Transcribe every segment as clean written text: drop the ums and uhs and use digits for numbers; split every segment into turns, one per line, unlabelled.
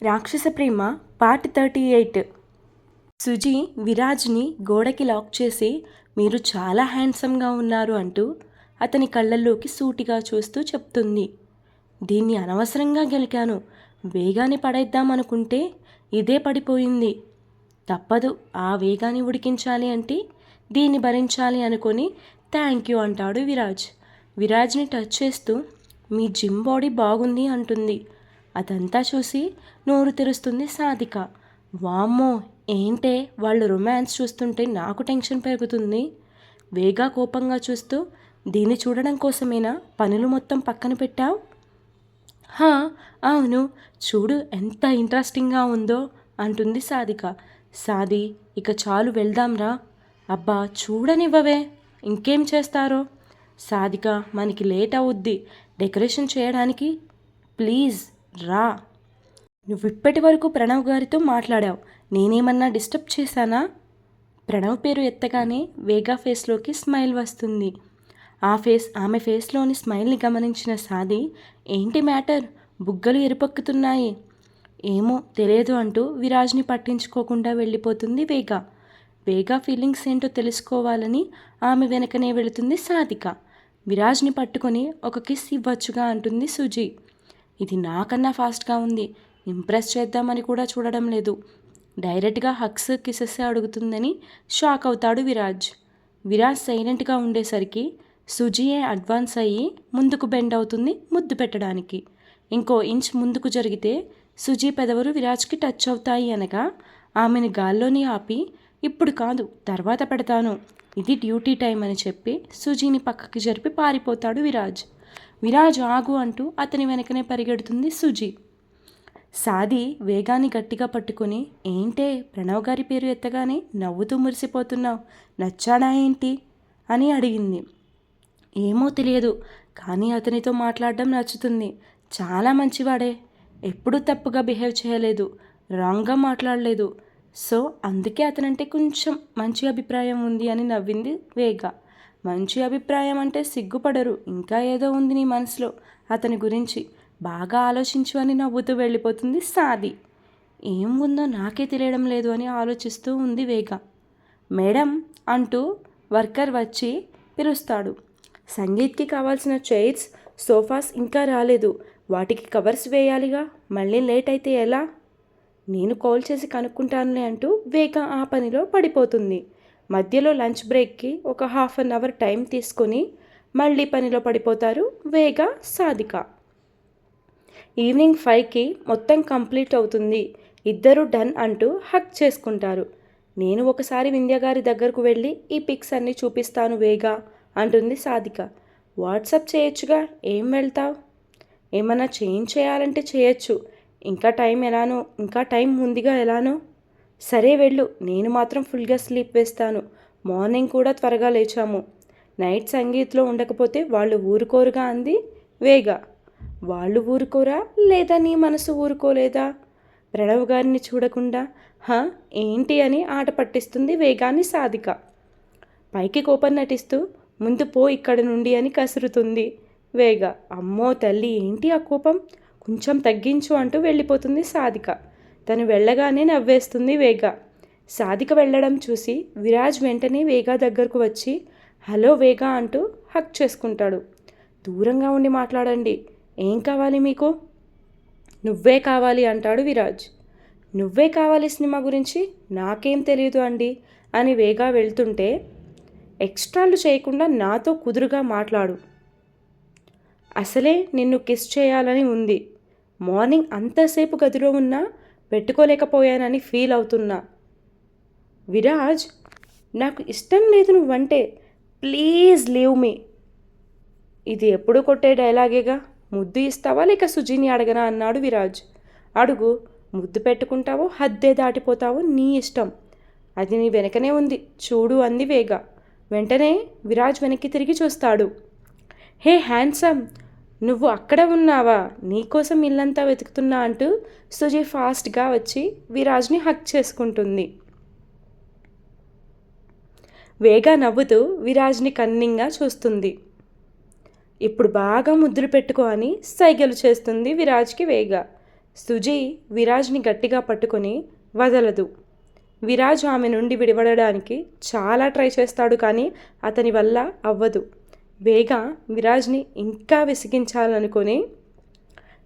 రాక్షస ప్రేమ పార్ట్ 38. సుజీ విరాజ్ని గోడకి లాక్ చేసి మీరు చాలా హ్యాండ్సమ్గా ఉన్నారు అంటూ అతని కళ్ళల్లోకి సూటిగా చూస్తూ చెప్తుంది. దీన్ని అనవసరంగా గెలికాను, వేగాన్ని పడేద్దామనుకుంటే ఇదే పడిపోయింది. తప్పదు, ఆ వేగాన్ని ఉడికించాలి అంటే దీన్ని భరించాలి అనుకొని థ్యాంక్ యూ అంటాడు విరాజ్. విరాజ్ని టచ్ చేస్తూ మీ జిమ్ బాడీ బాగుంది అంటుంది. అదంతా చూసి నోరు తెరుస్తుంది సాధిక. వామ్మో, ఏంటే వాళ్ళు రొమాన్స్ చూస్తుంటే నాకు టెన్షన్ పెరుగుతుంది. వేగా కోపంగా చూస్తూ దీన్ని చూడడం కోసమేనా పనులు మొత్తం పక్కన పెట్టావు? హా అవును, చూడు ఎంత ఇంట్రెస్టింగ్గా ఉందో అంటుంది సాధిక. సాది, ఇక చాలు వెళ్దాంరా. అబ్బా చూడనివ్వవే, ఇంకేం చేస్తారో. సాధిక, మనకి లేట్ అవుద్ది డెకరేషన్ చేయడానికి, ప్లీజ్ రా. నువ్వు ఇప్పటి వరకు ప్రణవ్ గారితో మాట్లాడావు, నేనేమన్నా డిస్టర్బ్ చేశానా? ప్రణవ్ పేరు ఎత్తగానే వేగా ఫేస్లోకి స్మైల్ వస్తుంది. ఆమె ఫేస్లోని స్మైల్ని గమనించిన సాది, ఏంటి మ్యాటర్, బుగ్గలు ఎరుపొక్కుతున్నాయి. ఏమో తెలియదు అంటూ విరాజ్ని పట్టించుకోకుండా వెళ్ళిపోతుంది వేగా. వేగా ఫీలింగ్స్ ఏంటో తెలుసుకోవాలని ఆమె వెనకనే వెళుతుంది సాధిక. విరాజ్ని పట్టుకొని ఒక కిస్ ఇవ్వచ్చుగా అంటుంది సుజీ. ఇది నాకన్నా ఫాస్ట్గా ఉంది, ఇంప్రెస్ చేద్దామని కూడా చూడడం లేదు, డైరెక్ట్గా హగ్స్ కిసెస్ అడుగుతుందని షాక్ అవుతాడు విరాజ్. విరాజ్ సైలెంట్గా ఉండేసరికి సుజీయే అడ్వాన్స్ అయ్యి ముందుకు బెండ్ అవుతుంది ముద్దు పెట్టడానికి. ఇంకో ఇంచ్ ముందుకు జరిగితే సుజీ పెదవులు విరాజ్కి టచ్ అవుతాయి అనగా ఆమెను గాల్లోని ఆపి ఇప్పుడు కాదు తర్వాత పెడతాను, ఇది డ్యూటీ టైం అని చెప్పి సుజీని పక్కకి జరిపి పారిపోతాడు విరాజ్. విరాజ్ ఆగు అంటూ అతని వెనకనే పరిగెడుతుంది సుజీ. సాది వేగాన్ని గట్టిగా పట్టుకుని, ఏంటే ప్రణవ్ గారి పేరు ఎత్తగానే నవ్వుతూ మురిసిపోతున్నావు, నచ్చాడా ఏంటి అని అడిగింది. ఏమో తెలియదు, కానీ అతనితో మాట్లాడడం నచ్చుతుంది, చాలా మంచివాడే, ఎప్పుడూ తప్పుగా బిహేవ్ చేయలేదు, రాంగ్గా మాట్లాడలేదు, సో అందుకే అతనంటే కొంచెం మంచి అభిప్రాయం ఉంది అని నవ్వింది వేగ. మంచి అభిప్రాయం అంటే సిగ్గుపడరు, ఇంకా ఏదో ఉంది నీ మనసులో అతని గురించి, బాగా ఆలోచించు అని నవ్వుతూ వెళ్ళిపోతుంది సాది. ఏం ఉందో నాకే తెలియడం లేదు అని ఆలోచిస్తూ ఉంది వేగ. మేడం అంటూ వర్కర్ వచ్చి పిలుస్తాడు. సంగీత్కి కావాల్సిన చైర్స్, సోఫాస్ ఇంకా రాలేదు, వాటికి కవర్స్ వేయాలిగా, మళ్ళీ లేట్ అయితే ఎలా? నేను కాల్ చేసి కనుక్కుంటానులే అంటూ వేగ ఆ పనిలో పడిపోతుంది. మధ్యలో లంచ్ బ్రేక్కి ఒక 1/2 అవర్ టైం తీసుకొని మళ్ళీ పనిలో పడిపోతారు వేగ సాధిక. ఈవినింగ్ 5కి మొత్తం కంప్లీట్ అవుతుంది. ఇద్దరు డన్ అంటూ హగ్ చేసుకుంటారు. నేను ఒకసారి వింధ్య గారి దగ్గరకు వెళ్ళి ఈ పిక్స్ అన్నీ చూపిస్తాను వేగా అంటుంది సాధిక. వాట్సాప్ చేయొచ్చుగా, ఏం వెళ్తావు? ఏమన్నా చేంజ్ చేయాలంటే చేయొచ్చు, ఇంకా టైం ఉందిగా ఎలానో. సరే వెళ్ళు, నేను మాత్రం ఫుల్గా స్లీప్ వేస్తాను, మార్నింగ్ కూడా త్వరగా లేచాము. నైట్ సంగీత్లో ఉండకపోతే వాళ్ళు ఊరుకోరుగా అంది వేగ. వాళ్ళు ఊరుకోరా లేదా నీ మనసు ఊరుకోలేదా? ప్రణవ్ గారిని చూడకుండా ఏంటి అని ఆట పట్టిస్తుంది వేగాన్ని సాధిక. పైకి కోపం నటిస్తూ ముందు పో ఇక్కడి నుండి అని కసురుతుంది వేగ. అమ్మో తల్లి, ఏంటి ఆ కోపం, కొంచెం తగ్గించు అంటూ వెళ్ళిపోతుంది సాధిక. తను వెళ్ళగానే నవ్వేస్తుంది వేగ. సాధిక వెళ్ళడం చూసి విరాజ్ వెంటనే వేగ దగ్గరకు వచ్చి హలో వేగ అంటూ హక్ చేసుకుంటాడు. దూరంగా ఉండి మాట్లాడండి, ఏం కావాలి మీకు? నువ్వే కావాలి అంటాడు విరాజ్. నువ్వే కావాలి సినిమా గురించి నాకేం తెలియదు అండి అని వేగ వెళ్తుంటే, ఎక్స్ట్రాలు చేయకుండా నాతో కుదురుగా మాట్లాడు, అసలే నిన్ను కిస్ చేయాలని ఉంది, మార్నింగ్ అంతసేపు గదిలో ఉన్నా పెట్టుకోలేకపోయానని ఫీల్ అవుతున్నా. విరాజ్, నాకు ఇష్టం లేదు నువ్వంటే, ప్లీజ్ లీవ్ మీ. ఇది ఎప్పుడు కొట్టే డైలాగేగా, ముద్దు ఇస్తావా లేక సుజీని అడగనా అన్నాడు విరాజ్. అడుగు, ముద్దు పెట్టుకుంటావో హద్దే దాటిపోతావో నీ ఇష్టం, అది నీ వెనకనే ఉంది చూడు అంది వేగ. వెంటనే విరాజ్ వెనక్కి తిరిగి చూస్తాడు. హే హ్యాండ్సమ్, నువ్వు అక్కడ ఉన్నావా, నీకోసం ఇల్లంతా వెతుకుతున్నా అంటూ సుజీ ఫాస్ట్గా వచ్చి విరాజ్ని హక్ చేసుకుంటుంది. వేగ నవ్వుతూ విరాజ్ని కన్నింగ్గా చూస్తుంది. ఇప్పుడు బాగా ముద్దులు పెట్టుకో అని సైగలు చేస్తుంది విరాజ్కి వేగ. సుజీ విరాజ్ని గట్టిగా పట్టుకొని వదలదు. విరాజ్ ఆమె నుండి విడిపడడానికి చాలా ట్రై చేస్తాడు, కానీ అతని వల్ల అవ్వదు. వేగ విరాజ్ని ఇంకా విసిగించాలనుకొని,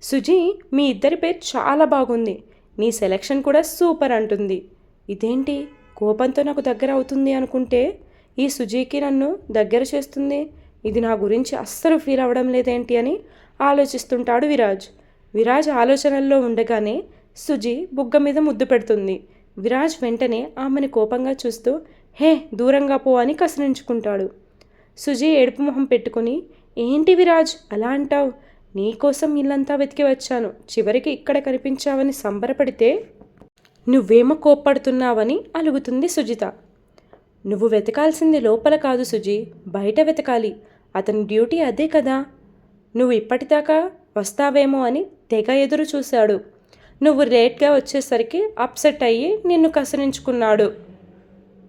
సుజీ, మీ ఇద్దరి పేరు చాలా బాగుంది, నీ సెలెక్షన్ కూడా సూపర్ అంటుంది. ఇదేంటి, కోపంతో నాకు దగ్గర అవుతుంది అనుకుంటే ఈ సుజీకి నన్ను దగ్గర చేస్తుంది, ఇది నా గురించి అస్సలు ఫీల్ అవ్వడం లేదేంటి అని ఆలోచిస్తుంటాడు విరాజ్. విరాజ్ ఆలోచనల్లో ఉండగానే సుజీ బుగ్గ మీద ముద్దు పెడుతుంది. విరాజ్ వెంటనే ఆమెను కోపంగా చూస్తూ, హే, దూరంగా పో అని కసిరించుకుంటాడు. సుజీ ఏడుపు మొహం పెట్టుకుని, ఏంటి విరాజ్ అలా అంటావు, నీకోసం ఇల్లంతా వెతికి వచ్చాను, చివరికి ఇక్కడ కనిపించావని సంబరపడితే నువ్వేమో కోప్పడుతున్నావని అలుగుతుంది సుజిత. నువ్వు వెతకాల్సింది లోపల కాదు సుజీ, బయట వెతకాలి, అతని డ్యూటీ అదే కదా. నువ్వు ఇప్పటిదాకా వస్తావేమో అని తెగ ఎదురు చూశాడు. నువ్వు లేట్గా వచ్చేసరికి అప్సెట్ అయ్యి నిన్ను కసిరించుకున్నాడు.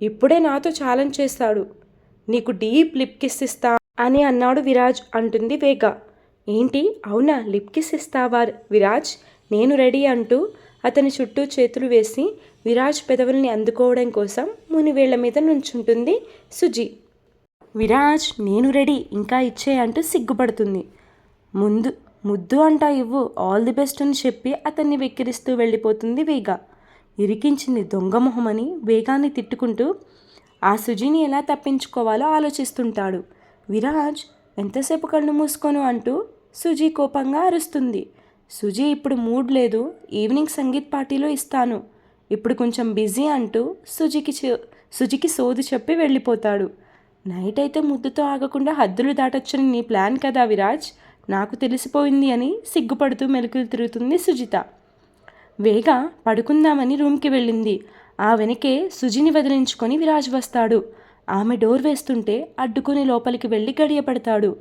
ఇప్పుడే నాతో ఛాలెంజ్ చేస్తాడు, నీకు డీప్ లిప్ కిస్ ఇస్తా అని అన్నాడు విరాజ్ అంటుంది వేగ. ఏంటి, అవునా, లిప్ కిస్ ఇస్తావా విరాజ్, నేను రెడీ అంటూ అతని చుట్టూ చేతులు వేసి విరాజ్ పెదవుల్ని అందుకోవడం కోసం మునివేళ్ల మీద నుంచుంటుంది సుజీ. విరాజ్, నేను రెడీ, ఇంకా ఇచ్చే అంటూ సిగ్గుపడుతుంది. ముద్దు అంటా ఇవ్వు, ఆల్ ది బెస్ట్ అని చెప్పి అతన్ని వెక్కిరిస్తూ వెళ్ళిపోతుంది వేగ. ఇరికించింది దొంగమొహమని వేగాన్ని తిట్టుకుంటూ ఆ సుజీని ఎలా తప్పించుకోవాలో ఆలోచిస్తుంటాడు. విరాజ్, ఎంతసేపు కళ్ళు మూసుకోను అంటూ సుజీ కోపంగా అరుస్తుంది. సుజీ, ఇప్పుడు మూడ్ లేదు, ఈవినింగ్ సంగీత్ పార్టీలో ఇస్తాను, ఇప్పుడు కొంచెం బిజీ అంటూ సుజీకి సోది చెప్పి వెళ్ళిపోతాడు. నైట్ అయితే ముద్దుతో ఆగకుండా హద్దులు దాటొచ్చని నీ ప్లాన్ కదా విరాజ్, నాకు తెలిసిపోయింది అని సిగ్గుపడుతూ మెలకులు తిరుగుతుంది సుజిత. వేగ పడుకుందామని రూమ్కి వెళ్ళింది. ఆ వెనకే సుజిని వదిలించుకొని విరాజ్ వస్తాడు. ఆమె డోర్ వేస్తుంటే అడ్డుకుని లోపలికి వెళ్ళి గడియపడతాడు.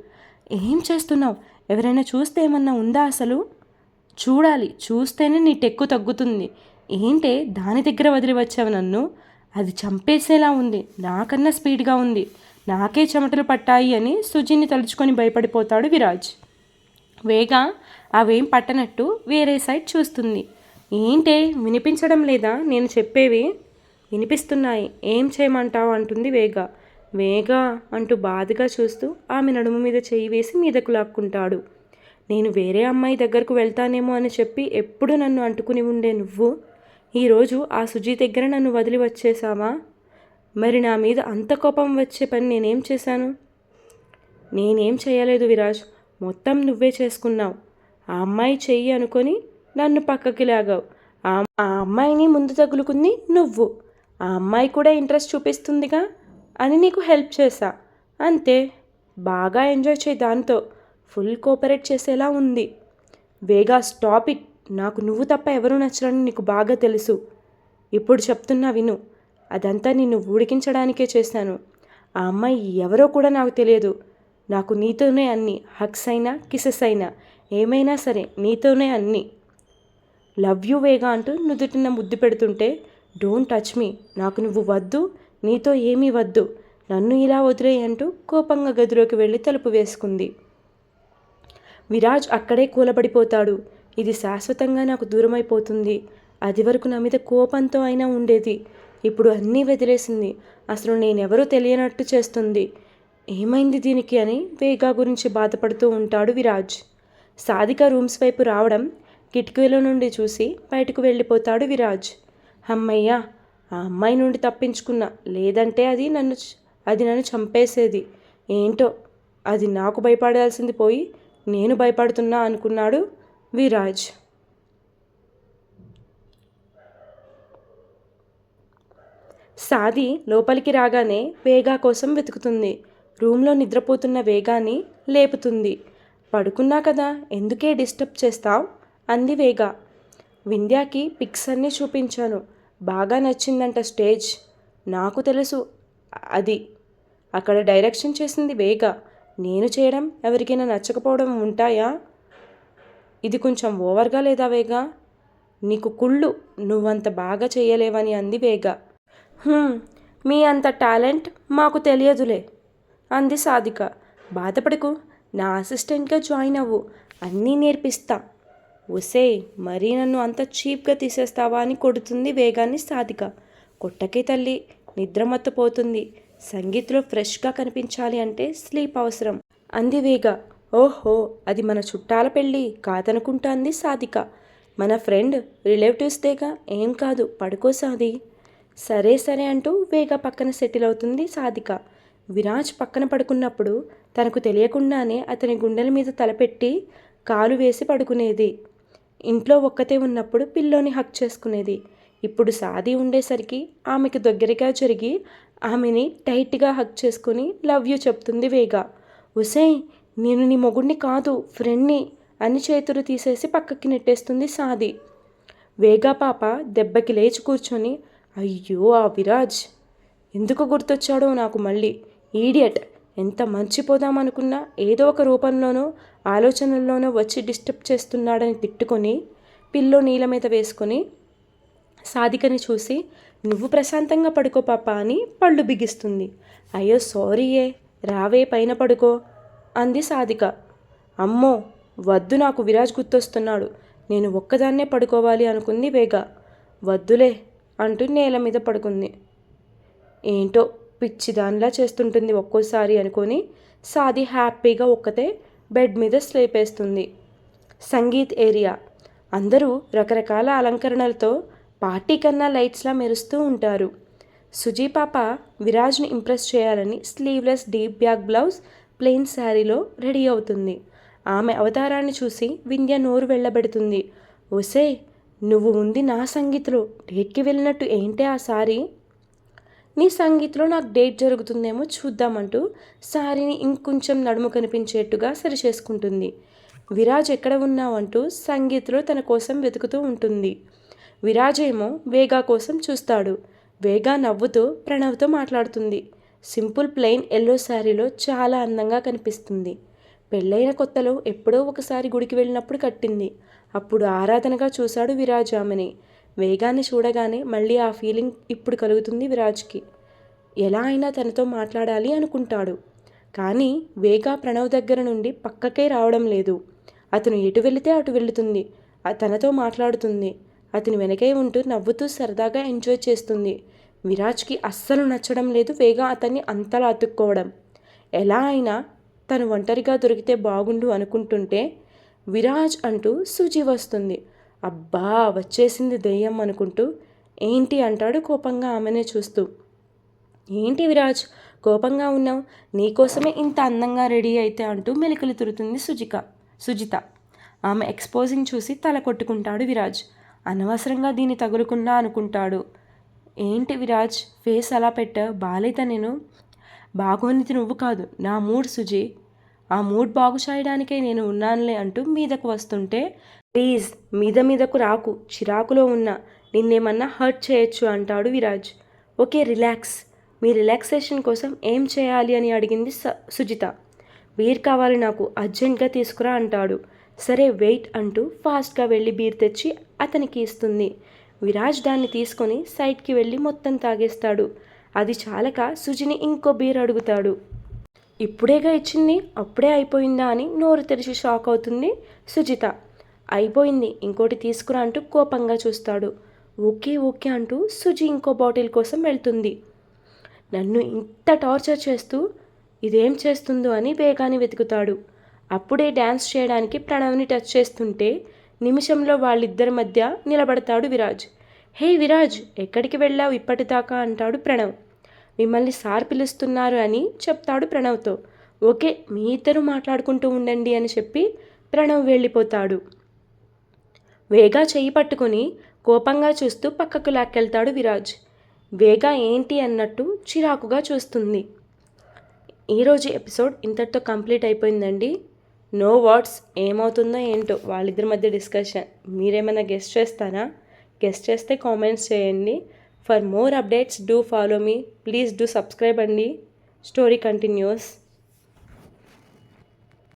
ఏం చేస్తున్నావు, ఎవరైనా చూస్తే ఏమన్నా ఉందా అసలు? చూడాలి, చూస్తేనే నీ టెక్కు తగ్గుతుంది. ఏంటే దాని దగ్గర వదిలి వచ్చావు నన్ను, అది చంపేసేలా ఉంది, నాకన్నా స్పీడ్గా ఉంది, నాకే చెమటలు పట్టాయి అని సుజిని తలుచుకొని భయపడిపోతాడు విరాజ్. వేగ అవేం పట్టనట్టు వేరే సైడ్ చూస్తుంది. ఏంటే, వినిపించడం లేదా నేను చెప్పేవి? వినిపిస్తున్నాయి, ఏం చేయమంటావు అంటుంది వేగ. వేగ అంటూ బాధగా చూస్తూ ఆమె నడుము మీద చేయి వేసి మీదకు లాక్కుంటాడు. నేను వేరే అమ్మాయి దగ్గరకు వెళ్తానేమో అని చెప్పి ఎప్పుడు నన్ను అంటుకుని ఉండే నువ్వు ఈరోజు ఆ సుజీ దగ్గర నన్ను వదిలి వచ్చేసావా? మరి నా మీద అంత కోపం వచ్చే పని నేనేం చేశాను? నేనేం చేయలేదు విరాజ్, మొత్తం నువ్వే చేసుకున్నావు. ఆ అమ్మాయి చెయ్యి అనుకొని నన్ను పక్కకి లాగావు. ఆ అమ్మాయిని ముందు తగులుకుంది నువ్వు. ఆ అమ్మాయి కూడా ఇంట్రెస్ట్ చూపిస్తుందిగా అని నీకు హెల్ప్ చేశా, అంతే. బాగా ఎంజాయ్ చేయి దాంతో, ఫుల్ కోఆపరేట్ చేసేలా ఉంది. వేగా, స్టాప్ ఇట్, నాకు నువ్వు తప్ప ఎవరూ నచ్చరని నీకు బాగా తెలుసు. ఇప్పుడు చెప్తున్నా విను, అదంతా నిన్ను ఊడికించడానికే చేశాను. ఆ అమ్మాయి ఎవరో కూడా నాకు తెలియదు. నాకు నీతోనే అన్నీ, హగ్స్ అయినా కిసెస్ అయినా ఏమైనా సరే నీతోనే అన్నీ. లవ్ యూ వేగా అంటూ నుదుటిన ముద్దు పెడుతుంటే, డోంట్ టచ్ మీ, నాకు నువ్వు వద్దు, నీతో ఏమీ వద్దు, నన్ను ఇలా వదిలేయి అంటూ కోపంగా గదిలోకి వెళ్ళి తలుపు వేసుకుంది. విరాజ్ అక్కడే కూలబడిపోతాడు. ఇది శాశ్వతంగా నాకు దూరమైపోతుంది. అది వరకు నా మీద కోపంతో అయినా ఉండేది, ఇప్పుడు అన్నీ వదిలేసింది. అసలు నేనెవరో తెలియనట్టు చేస్తుంది. ఏమైంది దీనికి అని వేగా గురించి బాధపడుతూ ఉంటాడు విరాజ్. సాధిక రూమ్స్ వైపు రావడం కిటికీలో నుండి చూసి బయటకు వెళ్ళిపోతాడు విరాజ్. అమ్మయ్యా, ఆ అమ్మాయి నుండి తప్పించుకున్నా, లేదంటే అది నన్ను చంపేసేది. ఏంటో, అది నాకు భయపడాల్సింది పోయి నేను భయపడుతున్నా అనుకున్నాడు విరాజ్. సాది లోపలికి రాగానే వేగా కోసం వెతుకుతుంది. రూమ్లో నిద్రపోతున్న వేగాని లేపుతుంది. పడుకున్నా కదా, ఎందుకే డిస్టర్బ్ చేస్తావు అంది వేగ. వింధ్యాకి పిక్స్ అన్నీ చూపించాను, బాగా నచ్చిందంట స్టేజ్. నాకు తెలుసు అది. అక్కడ డైరెక్షన్ చేసింది వేగ. నేను చేయడం ఎవరికైనా నచ్చకపోవడం ఉంటాయా? ఇది కొంచెం ఓవర్గా లేదా వేగ? నీకు కుళ్ళు, నువ్వంత బాగా చేయలేవని అంది వేగ. మీ అంత టాలెంట్ మాకు తెలియదులే అంది సాధిక. బాధపడకు, నా అసిస్టెంట్గా జాయిన్ అవ్వు, అన్నీ నేర్పిస్తా. ఒసే మరీ నన్ను అంత చీప్గా తీసేస్తావా అని కొడుతుంది వేగాన్ని సాధిక. కొట్టకే తల్లి, నిద్రమత్తపోతుంది. సంగీత్లో ఫ్రెష్గా కనిపించాలి అంటే స్లీప్ అవసరం అంది వేగ. ఓహో, అది మన చుట్టాల పెళ్ళి కాదనుకుంటాంది సాధిక. మన ఫ్రెండ్ రిలేటివ్స్దేగా, ఏం కాదు, పడుకో సాది. సరే సరే అంటూ వేగ పక్కన సెటిల్ అవుతుంది సాధిక. విరాజ్ పక్కన పడుకున్నప్పుడు తనకు తెలియకుండానే అతని గుండెల మీద తలపెట్టి కాలు వేసి పడుకునేది. ఇంట్లో ఒక్కతే ఉన్నప్పుడు పిల్లోని హక్ చేసుకునేది. ఇప్పుడు సాది ఉండేసరికి ఆమెకు దగ్గరగా జరిగి ఆమెని టైట్గా హక్ చేసుకుని లవ్ యూ చెప్తుంది వేగ. ఒసేయ్, నేను నీ మొగుడిని కాదు, ఫ్రెండ్ని అని చేతులు తీసేసి పక్కకి నెట్టేస్తుంది సాది. వేగా పాప దెబ్బకి లేచి కూర్చొని, అయ్యో ఆ విరాజ్ ఎందుకు గుర్తొచ్చాడో నాకు మళ్ళీ, ఈడియట్, ఎంత మర్చిపోదామనుకున్నా ఏదో ఒక రూపంలోనో ఆలోచనల్లోనో వచ్చి డిస్టర్బ్ చేస్తున్నాడని తిట్టుకొని పిల్లో నీళ్ళ మీద వేసుకొని సాధికని చూసి, నువ్వు ప్రశాంతంగా పడుకో పాప అని పళ్ళు బిగిస్తుంది. అయ్యో సారీయే, రావే పైన పడుకో అంది సాధిక. అమ్మో వద్దు, నాకు విరాజ్ గుర్తొస్తున్నాడు, నేను ఒక్కదాన్నే పడుకోవాలి అనుకుంది వేగ. వద్దులే అంటూ నేల మీద పడుకుంది. ఏంటో పిచ్చిదానిలా చేస్తుంటుంది ఒక్కోసారి అనుకొని సాది హ్యాపీగా ఒక్కతే బెడ్ మీద స్లీప్ వేస్తుంది. సంగీత్ ఏరియా అందరూ రకరకాల అలంకరణలతో పార్టీ కన్నా లైట్స్లా మెరుస్తూ ఉంటారు. సుజీ పాప విరాజ్ని ఇంప్రెస్ చేయాలని sleeveless deep back blouse plain శారీలో రెడీ అవుతుంది. ఆమె అవతారాన్ని చూసి వింధ్య నోరు వెళ్ళబెడుతుంది. ఒసే, నువ్వు ఉంది నా సంగీత్లో డేట్కి వెళ్ళినట్టు ఏంటే ఆ సారీ? నీ సంగీత్లో నాకు డేట్ జరుగుతుందేమో చూద్దామంటూ సారీని ఇంకొంచెం నడుము కనిపించేట్టుగా సరిచేసుకుంటుంది. విరాజ్ ఎక్కడ ఉన్నావంటూ సంగీత్లో తన కోసం వెతుకుతూ ఉంటుంది. విరాజ్ ఏమో వేగా కోసం చూస్తాడు. వేగా నవ్వుతూ ప్రణవ్తో మాట్లాడుతుంది. సింపుల్ ప్లెయిన్ ఎల్లో శారీలో చాలా అందంగా కనిపిస్తుంది. పెళ్ళైన కొత్తలో ఎప్పుడో ఒకసారి గుడికి వెళ్ళినప్పుడు కట్టింది. అప్పుడు ఆరాధనగా చూశాడు విరాజ్ ఆమెని. వేగాన్ని చూడగానే మళ్ళీ ఆ ఫీలింగ్ ఇప్పుడు కలుగుతుంది విరాజ్కి. ఎలా అయినా తనతో మాట్లాడాలి అనుకుంటాడు. కానీ వేగా ప్రణవ్ దగ్గర నుండి పక్కకే రావడం లేదు. అతను ఎటు వెళితే అటు వెళుతుంది. తనతో మాట్లాడుతుంది. అతని వెనకే ఉంటూ నవ్వుతూ సరదాగా ఎంజాయ్ చేస్తుంది. విరాజ్కి అస్సలు నచ్చడం లేదు వేగా అతన్ని అంతలా అతుక్కోవడం. ఎలా అయినా తను ఒంటరిగా దొరికితే బాగుండు అనుకుంటుంటే విరాజ్ అంటూ సుజీ వస్తుంది. అబ్బా వచ్చేసింది దెయ్యం అనుకుంటూ ఏంటి అంటాడు కోపంగా ఆమెనే చూస్తూ. ఏంటి విరాజ్ కోపంగా ఉన్నావు? నీకోసమే ఇంత అందంగా రెడీ అయితే అంటూ మెలికలు తిరుగుతుంది సుజిత. ఆమె ఎక్స్పోజింగ్ చూసి తల కొట్టుకుంటాడు విరాజ్. అనవసరంగా దీన్ని తగులుకున్నా అనుకుంటాడు. ఏంటి విరాజ్ ఫేస్ అలా పెట్టావు? బాలేదా నేను? బాగోనిది నువ్వు కాదు, నా మూడ్ సుజీ. ఆ మూడ్ బాగు చేయడానికే నేను ఉన్నానులే అంటూ మీదకు వస్తుంటే, ప్లీజ్ మీదకు రాకు, చిరాకులో ఉన్నా, నిన్నేమన్నా హర్ట్ చేయొచ్చు అంటాడు విరాజ్. Okay relax. మీ రిలాక్సేషన్ కోసం ఏం చేయాలి అని అడిగింది సుజిత. బీర్ కావాలి నాకు, అర్జెంట్గా తీసుకురా అంటాడు. సరే వెయిట్ అంటూ ఫాస్ట్గా వెళ్ళి బీర్ తెచ్చి అతనికి ఇస్తుంది. విరాజ్ దాన్ని తీసుకొని సైడ్కి వెళ్ళి మొత్తం తాగేస్తాడు. అది చాలక సుజిని ఇంకో బీర్ అడుగుతాడు. ఇప్పుడేగా ఇచ్చింది, అప్పుడే అయిపోయిందా అని నోరు తెరిచి షాక్ అవుతుంది సుజిత. అయిపోయింది, ఇంకోటి తీసుకురా అంటూ కోపంగా చూస్తాడు. ఓకే ఓకే అంటూ సుజి ఇంకో బాటిల్ కోసం వెళ్తుంది. నన్ను ఇంత టార్చర్ చేస్తూ ఇదేం చేస్తుందో అని వేగాన్ని వెతుకుతాడు. అప్పుడే డ్యాన్స్ చేయడానికి ప్రణవ్ని టచ్ చేస్తుంటే నిమిషంలో వాళ్ళిద్దరి మధ్య నిలబడతాడు విరాజ్. హే విరాజ్, ఎక్కడికి వెళ్ళావు ఇప్పటిదాకా అంటాడు ప్రణవ్. మిమ్మల్ని సార్ పిలుస్తున్నారు అని చెప్తాడు ప్రణవ్తో. ఓకే మీ ఇద్దరు మాట్లాడుకుంటూ ఉండండి అని చెప్పి ప్రణవ్ వెళ్ళిపోతాడు. వేగా చెయ్యి పట్టుకొని కోపంగా చూస్తూ పక్కకు లాక్కెళ్తాడు విరాజ్. వేగా ఏంటి అన్నట్టు చిరాకుగా చూస్తుంది. ఈరోజు ఎపిసోడ్ ఇంతటితో కంప్లీట్ అయిపోయిందండి. నో వర్డ్స్, ఏమవుతుందో ఏంటో వాళ్ళిద్దరి మధ్య డిస్కషన్. మీరేమైనా గెస్ట్ చేస్తారా? గెస్ట్ చేస్తే కామెంట్స్ చేయండి. For more updates do follow me. Please do subscribe అండి. Story continuous.